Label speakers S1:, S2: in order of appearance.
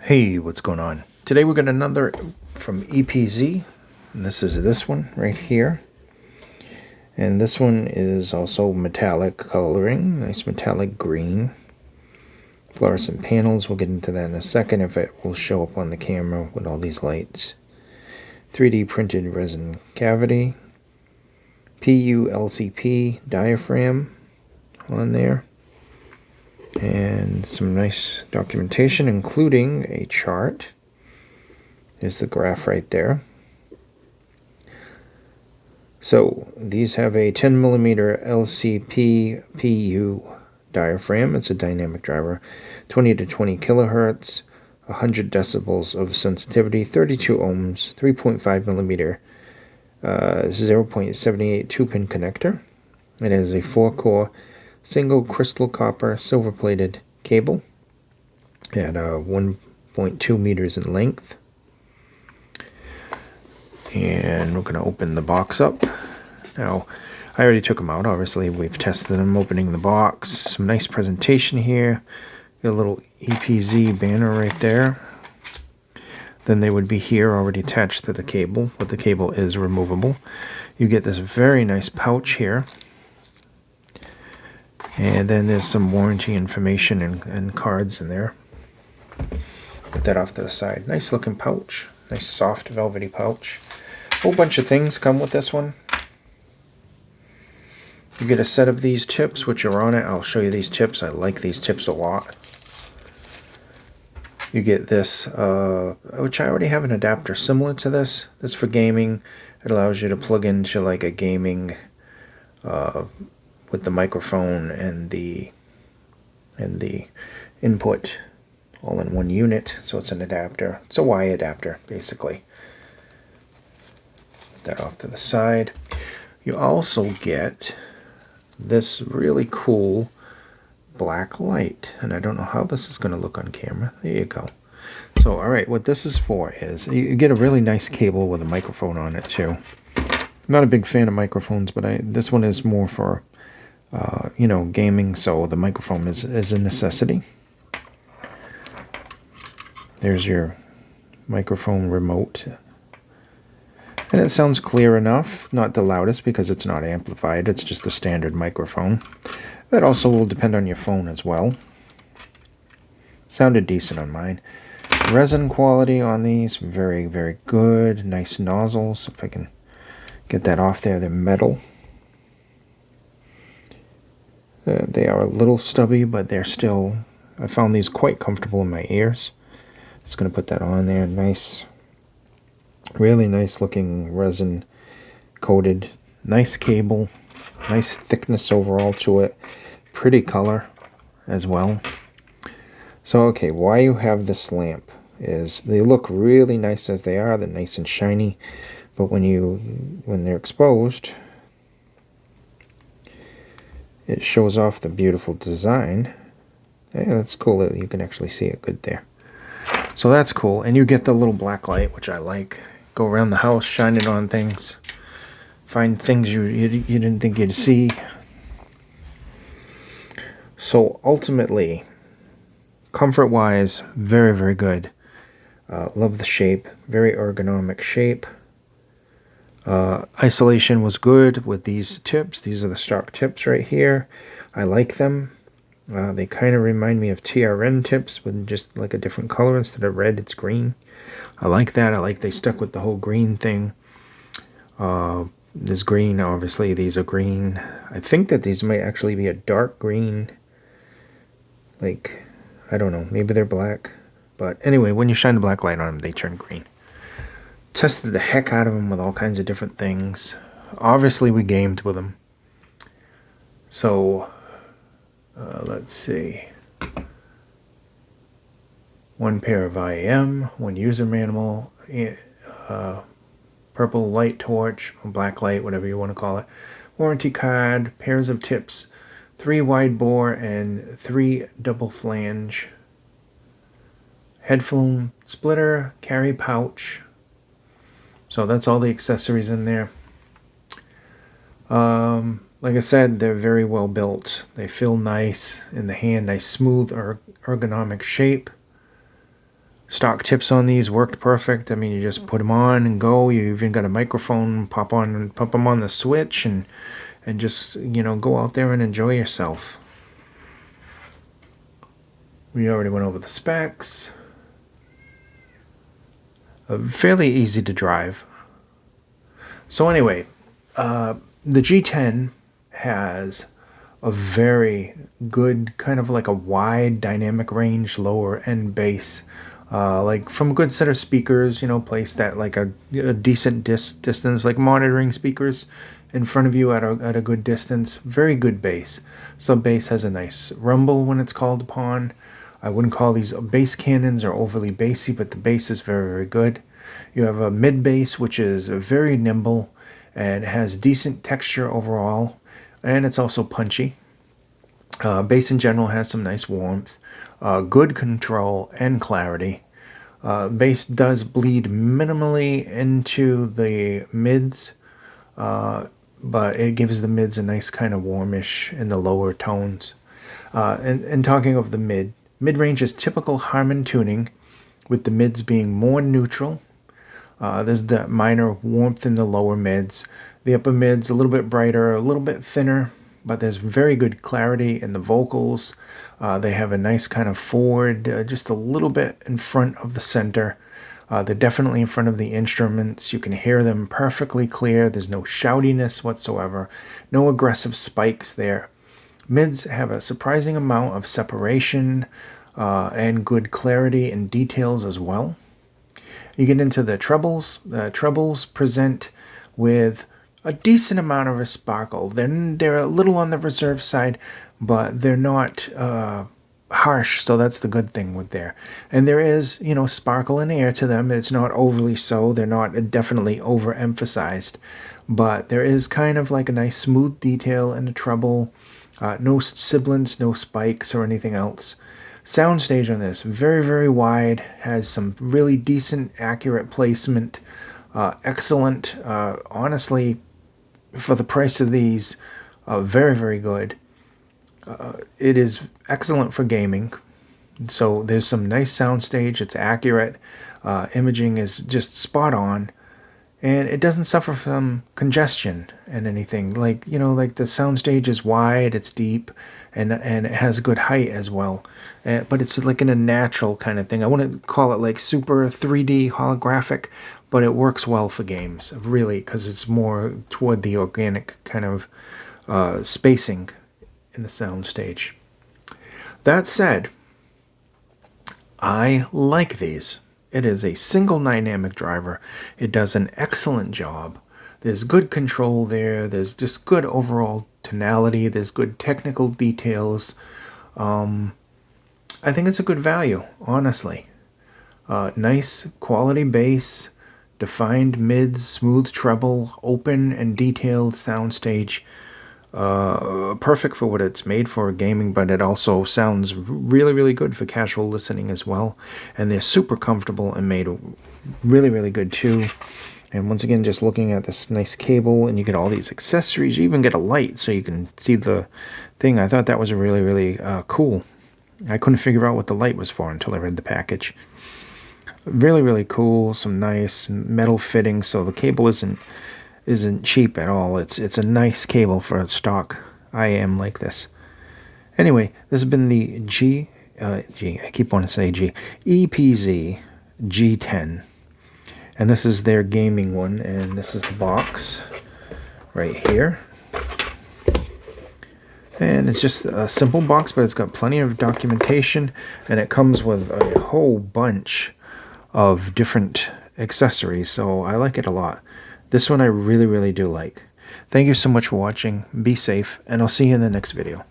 S1: Hey, what's going on? Today we got another from Epz, and this is this one right here. And this one is also metallic coloring, nice metallic green. Fluorescent panels, we'll get into that in a second if it will show up on the camera with all these lights. 3D printed resin cavity. PU-LCP diaphragm on there. And some nice documentation, including a chart. There's the graph right there. So these have a 10mm LCP PU diaphragm. It's a dynamic driver, 20 to 20 kilohertz, 100 decibels of sensitivity, 32 ohms, 3.5mm 0.78 2-pin connector. It has a 4-core single crystal copper silver plated cable at 1.2 meters in length. And we're going to open the box up. Now, I already took them out. Obviously, we've tested them opening the box. Some nice presentation here. Got a little EPZ banner right there. Then they would be here already attached to the cable, but the cable is removable. You get this very nice pouch here. And then there's some warranty information and cards in there. Put that off to the side. Nice looking pouch. Nice soft velvety pouch. Whole bunch of things come with this one. You get a set of these tips which are on it. I'll show you these tips. I like these tips a lot. You get this, which I already have an adapter similar to this. This for gaming. It allows you to plug into like a gaming with the microphone and the input all in one unit. So it's an adapter. It's a Y adapter basically. Put that off to the side. You also get this really cool black light, and I don't know how this is going to look on camera. There you go. So alright, what this is for is you get a really nice cable with a microphone on it too. I'm not a big fan of microphones, but this one is more for you know, gaming, so the microphone is a necessity. There's your microphone remote. And it sounds clear enough, not the loudest because it's not amplified, it's just a standard microphone. That also will depend on your phone as well. Sounded decent on mine. Resin quality on these, very, very good. Nice nozzles, if I can get that off there. They're metal. They are a little stubby, but they're still, I found these quite comfortable in my ears. Just going to put that on there. Nice, really nice looking resin coated. Nice cable. Nice thickness overall to it. Pretty color as well. So, okay, why you have this lamp is they look really nice as they are. They're nice and shiny. But when they're exposed, it shows off the beautiful design. Yeah, that's cool that you can actually see it good there. So that's cool. And you get the little black light, which I like. Go around the house, shine it on things. Find things you didn't think you'd see. So ultimately, comfort-wise, very, very good. Love the shape. Very ergonomic shape. Isolation was good with these tips. These are the stock tips right here. I like them. They kind of remind me of TRN tips with just like a different color. Instead of red, it's green. I like that. I like they stuck with the whole green thing. This green, obviously, these are green. I think that these might actually be a dark green. Like, I don't know. Maybe they're black. But anyway, when you shine the black light on them, they turn green. Tested the heck out of them with all kinds of different things. Obviously, we gamed with them. So, let's see. One pair of IM, one user manual, purple light torch, black light, whatever you want to call it. Warranty card, pairs of tips, 3 wide bore and 3 double flange. Headphone splitter, carry pouch. So that's all the accessories in there. Like I said, they're very well built. They feel nice in the hand, nice smooth ergonomic shape. Stock tips on these worked perfect. I mean, you just put them on and go. You even got a microphone, pop them on the switch, and just, you know, go out there and enjoy yourself. We already went over the specs. Fairly easy to drive. So anyway, the G10 has a very good, kind of like a wide dynamic range lower end bass. Like from a good set of speakers, you know, placed at like a decent distance, like monitoring speakers in front of you at a good distance. Very good bass. Sub bass has a nice rumble when it's called upon. I wouldn't call these bass cannons or overly bassy, but the bass is very, very good. You have a mid bass, which is very nimble and has decent texture overall, and it's also punchy. Bass in general has some nice warmth, good control and clarity. Bass does bleed minimally into the mids, but it gives the mids a nice kind of warmish in the lower tones. And talking of the mid-range is typical Harman tuning, with the mids being more neutral. There's the minor warmth in the lower mids. The upper mids a little bit brighter, a little bit thinner, but there's very good clarity in the vocals. They have a nice kind of forward, just a little bit in front of the center. They're definitely in front of the instruments. You can hear them perfectly clear. There's no shoutiness whatsoever. No aggressive spikes there. Mids have a surprising amount of separation and good clarity and details as well. You get into the trebles. The trebles present with a decent amount of a sparkle. They're a little on the reserve side, but they're not harsh, so that's the good thing with there. And there is, you know, sparkle and air to them. It's not overly so. They're not definitely overemphasized, but there is kind of like a nice smooth detail in the treble. No sibilants, no spikes or anything else. Soundstage on this, very, very wide, has some really decent, accurate placement. Excellent. Honestly, for the price of these, very, very good. It is excellent for gaming. So there's some nice soundstage. It's accurate. Imaging is just spot on. And it doesn't suffer from congestion and anything. Like, you know, like the soundstage is wide, it's deep, and it has good height as well. But it's like in a natural kind of thing. I wouldn't call it like super 3D holographic, but it works well for games, really, because it's more toward the organic kind of spacing in the soundstage. That said, I like these. It is a single dynamic driver. It does an excellent job. There's good control there. There's just good overall tonality. There's good technical details. I think it's a good value, honestly. Nice quality bass, defined mids, smooth treble, open and detailed soundstage. Perfect for what it's made for, gaming, but it also sounds really, really good for casual listening as well. And they're super comfortable and made really, really good too. And once again, just looking at this nice cable, and you get all these accessories. You even get a light so you can see the thing. I thought that was really, really cool. I couldn't figure out what the light was for until I read the package. Really, really cool. Some nice metal fittings, so the cable isn't cheap at all. It's a nice cable for a stock IM like this. Anyway, this has been the Epz G10, and this is their gaming one, and this is the box right here. And it's just a simple box, but it's got plenty of documentation, and it comes with a whole bunch of different accessories, so I like it a lot. This one I really, really do like. Thank you so much for watching. Be safe, and I'll see you in the next video.